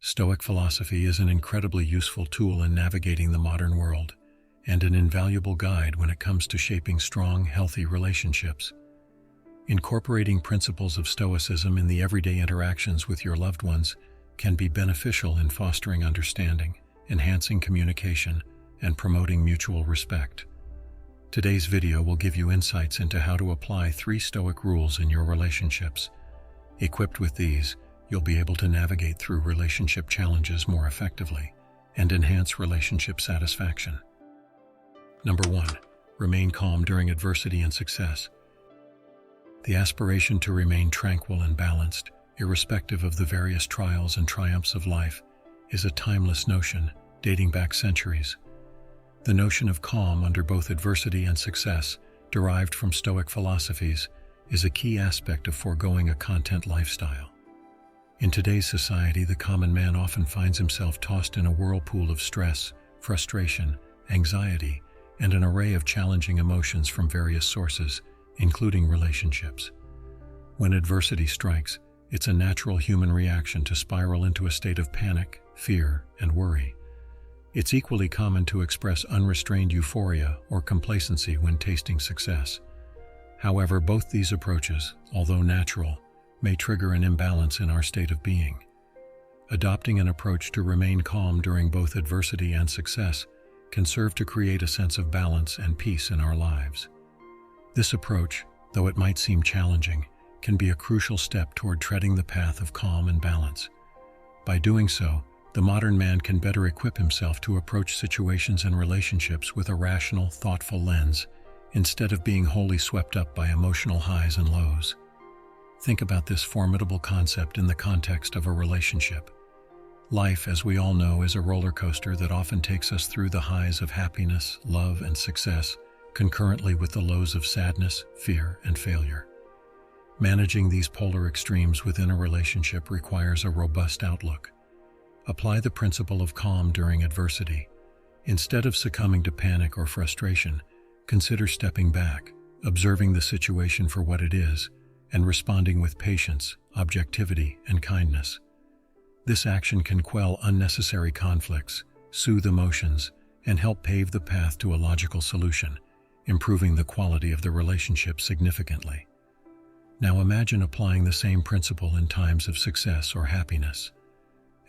Stoic philosophy is an incredibly useful tool in navigating the modern world, and an invaluable guide when it comes to shaping strong, healthy relationships. Incorporating principles of Stoicism in the everyday interactions with your loved ones can be beneficial in fostering understanding, enhancing communication, and promoting mutual respect. Today's video will give you insights into how to apply 3 Stoic rules in your relationships. Equipped with these, you'll be able to navigate through relationship challenges more effectively and enhance relationship satisfaction. Number 1. Remain calm during adversity and success. The aspiration to remain tranquil and balanced, irrespective of the various trials and triumphs of life, is a timeless notion dating back centuries. The notion of calm under both adversity and success, derived from Stoic philosophies, is a key aspect of foregoing a content lifestyle. In today's society, the common man often finds himself tossed in a whirlpool of stress, frustration, anxiety, and an array of challenging emotions from various sources, including relationships. When adversity strikes, it's a natural human reaction to spiral into a state of panic, fear, and worry. It's equally common to express unrestrained euphoria or complacency when tasting success. However, both these approaches, although natural, may trigger an imbalance in our state of being. Adopting an approach to remain calm during both adversity and success can serve to create a sense of balance and peace in our lives. This approach, though it might seem challenging, can be a crucial step toward treading the path of calm and balance. By doing so, the modern man can better equip himself to approach situations and relationships with a rational, thoughtful lens, instead of being wholly swept up by emotional highs and lows. Think about this formidable concept in the context of a relationship. Life, as we all know, is a roller coaster that often takes us through the highs of happiness, love, and success, concurrently with the lows of sadness, fear, and failure. Managing these polar extremes within a relationship requires a robust outlook. Apply the principle of calm during adversity. Instead of succumbing to panic or frustration, consider stepping back, observing the situation for what it is, and responding with patience, objectivity, and kindness. This action can quell unnecessary conflicts, soothe emotions, and help pave the path to a logical solution, improving the quality of the relationship significantly. Now imagine applying the same principle in times of success or happiness.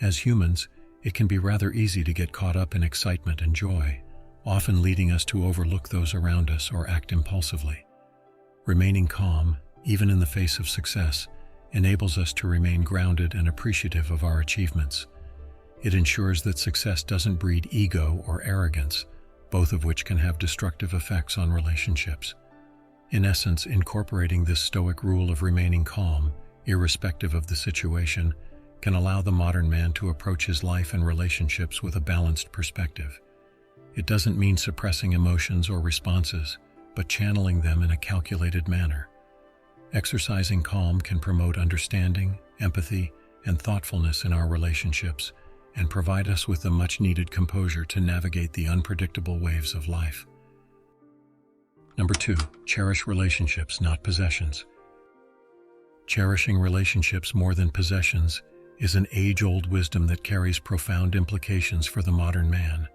As humans, it can be rather easy to get caught up in excitement and joy, often leading us to overlook those around us or act impulsively. Remaining calm, even in the face of success, enables us to remain grounded and appreciative of our achievements. It ensures that success doesn't breed ego or arrogance, both of which can have destructive effects on relationships. In essence, incorporating this Stoic rule of remaining calm, irrespective of the situation, can allow the modern man to approach his life and relationships with a balanced perspective. It doesn't mean suppressing emotions or responses, but channeling them in a calculated manner. Exercising calm can promote understanding, empathy, and thoughtfulness in our relationships, and provide us with the much-needed composure to navigate the unpredictable waves of life. Number 2. Cherish relationships, not possessions. Cherishing relationships more than possessions is an age-old wisdom that carries profound implications for the modern man.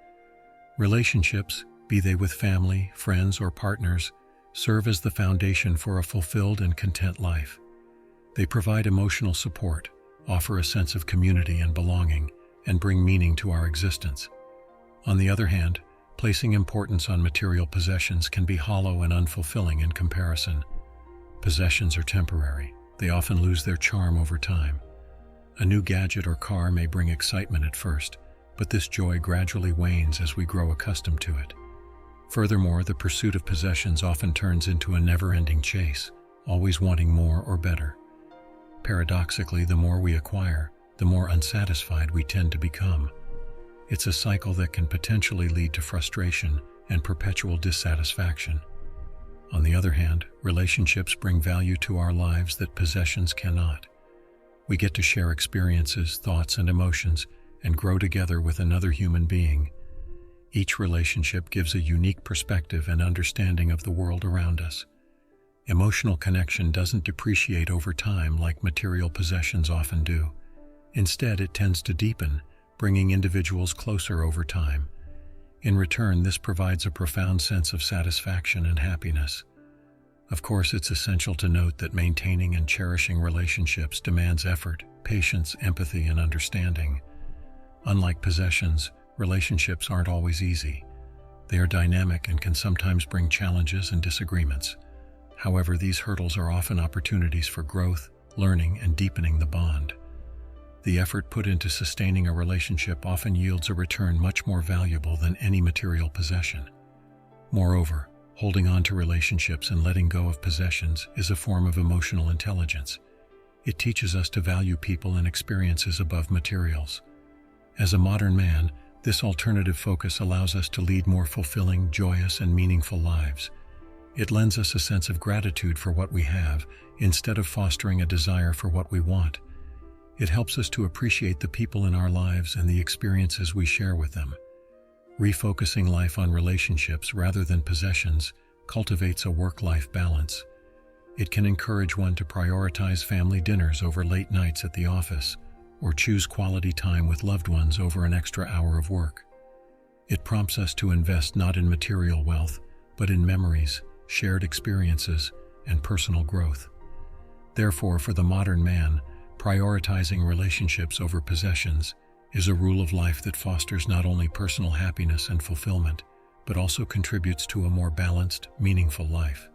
Relationships, be they with family, friends, or partners, serve as the foundation for a fulfilled and content life. They provide emotional support, offer a sense of community and belonging, and bring meaning to our existence. On the other hand, placing importance on material possessions can be hollow and unfulfilling in comparison. Possessions are temporary. They often lose their charm over time. A new gadget or car may bring excitement at first, but this joy gradually wanes as we grow accustomed to it. Furthermore, the pursuit of possessions often turns into a never-ending chase, always wanting more or better. Paradoxically, the more we acquire, the more unsatisfied we tend to become. It's a cycle that can potentially lead to frustration and perpetual dissatisfaction. On the other hand, relationships bring value to our lives that possessions cannot. We get to share experiences, thoughts, and emotions, and grow together with another human being. Each relationship gives a unique perspective and understanding of the world around us. Emotional connection doesn't depreciate over time like material possessions often do. Instead, it tends to deepen, bringing individuals closer over time. In return, this provides a profound sense of satisfaction and happiness. Of course, it's essential to note that maintaining and cherishing relationships demands effort, patience, empathy, and understanding. Unlike possessions, relationships aren't always easy. They are dynamic and can sometimes bring challenges and disagreements. However, these hurdles are often opportunities for growth, learning, and deepening the bond. The effort put into sustaining a relationship often yields a return much more valuable than any material possession. Moreover, holding on to relationships and letting go of possessions is a form of emotional intelligence. It teaches us to value people and experiences above materials. As a modern man, this alternative focus allows us to lead more fulfilling, joyous, and meaningful lives. It lends us a sense of gratitude for what we have, instead of fostering a desire for what we want. It helps us to appreciate the people in our lives and the experiences we share with them. Refocusing life on relationships rather than possessions cultivates a work-life balance. It can encourage one to prioritize family dinners over late nights at the office, or choose quality time with loved ones over an extra hour of work. It prompts us to invest not in material wealth, but in memories, shared experiences, and personal growth. Therefore, for the modern man, prioritizing relationships over possessions is a rule of life that fosters not only personal happiness and fulfillment, but also contributes to a more balanced, meaningful life.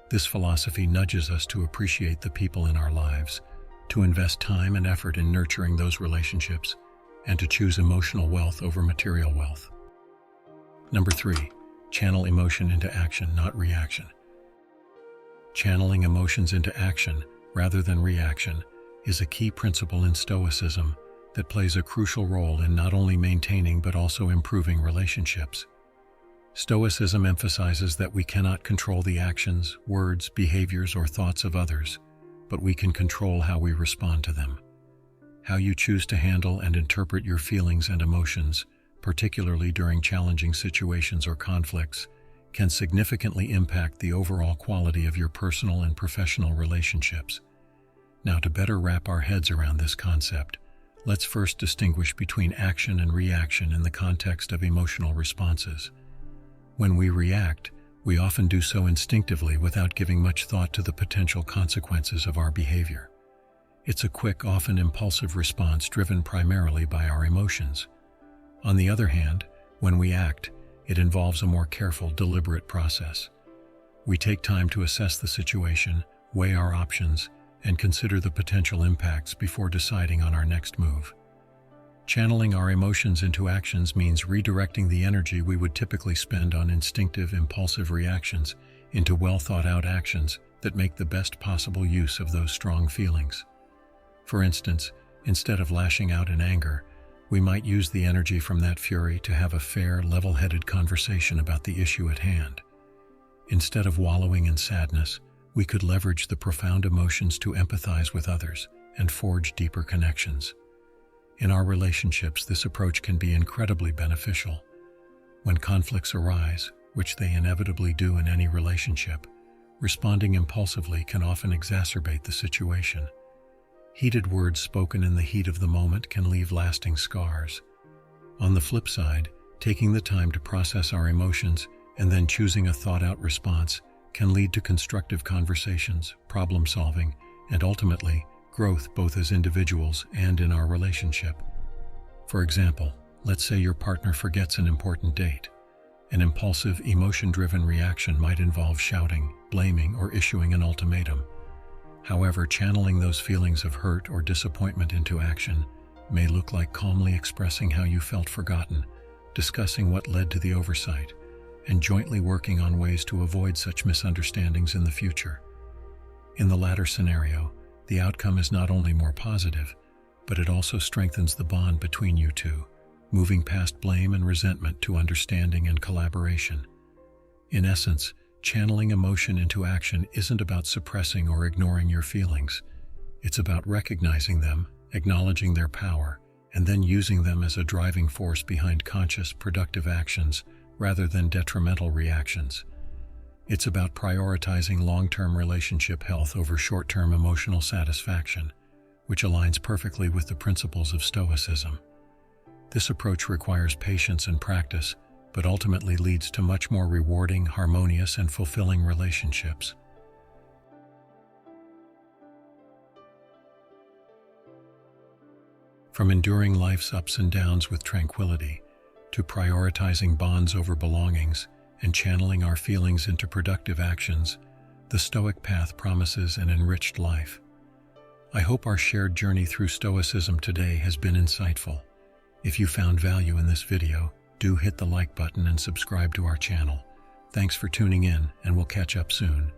This philosophy nudges us to appreciate the people in our lives, to invest time and effort in nurturing those relationships, and to choose emotional wealth over material wealth. Number 3, channel emotion into action, not reaction. Channeling emotions into action, rather than reaction, is a key principle in Stoicism that plays a crucial role in not only maintaining but also improving relationships. Stoicism emphasizes that we cannot control the actions, words, behaviors, or thoughts of others, but we can control how we respond to them. How you choose to handle and interpret your feelings and emotions, particularly during challenging situations or conflicts, can significantly impact the overall quality of your personal and professional relationships. Now, to better wrap our heads around this concept, let's first distinguish between action and reaction in the context of emotional responses. When we react, we often do so instinctively without giving much thought to the potential consequences of our behavior. It's a quick, often impulsive response driven primarily by our emotions. On the other hand, when we act, it involves a more careful, deliberate process. We take time to assess the situation, weigh our options, and consider the potential impacts before deciding on our next move. Channeling our emotions into actions means redirecting the energy we would typically spend on instinctive, impulsive reactions into well-thought-out actions that make the best possible use of those strong feelings. For instance, instead of lashing out in anger, we might use the energy from that fury to have a fair, level-headed conversation about the issue at hand. Instead of wallowing in sadness, we could leverage the profound emotions to empathize with others and forge deeper connections. In our relationships, this approach can be incredibly beneficial. When conflicts arise, which they inevitably do in any relationship, responding impulsively can often exacerbate the situation. Heated words spoken in the heat of the moment can leave lasting scars. On the flip side, taking the time to process our emotions and then choosing a thought-out response can lead to constructive conversations, problem-solving, and ultimately, growth both as individuals and in our relationship. For example, let's say your partner forgets an important date. An impulsive, emotion-driven reaction might involve shouting, blaming, or issuing an ultimatum. However, channeling those feelings of hurt or disappointment into action may look like calmly expressing how you felt forgotten, discussing what led to the oversight, and jointly working on ways to avoid such misunderstandings in the future. In the latter scenario, the outcome is not only more positive, but it also strengthens the bond between you two, moving past blame and resentment to understanding and collaboration. In essence, channeling emotion into action isn't about suppressing or ignoring your feelings. It's about recognizing them, acknowledging their power, and then using them as a driving force behind conscious, productive actions rather than detrimental reactions. It's about prioritizing long-term relationship health over short-term emotional satisfaction, which aligns perfectly with the principles of Stoicism. This approach requires patience and practice, but ultimately leads to much more rewarding, harmonious, and fulfilling relationships. From enduring life's ups and downs with tranquility, to prioritizing bonds over belongings and channeling our feelings into productive actions, the Stoic path promises an enriched life. I hope our shared journey through Stoicism today has been insightful. If you found value in this video, do hit the like button and subscribe to our channel. Thanks for tuning in, and we'll catch up soon.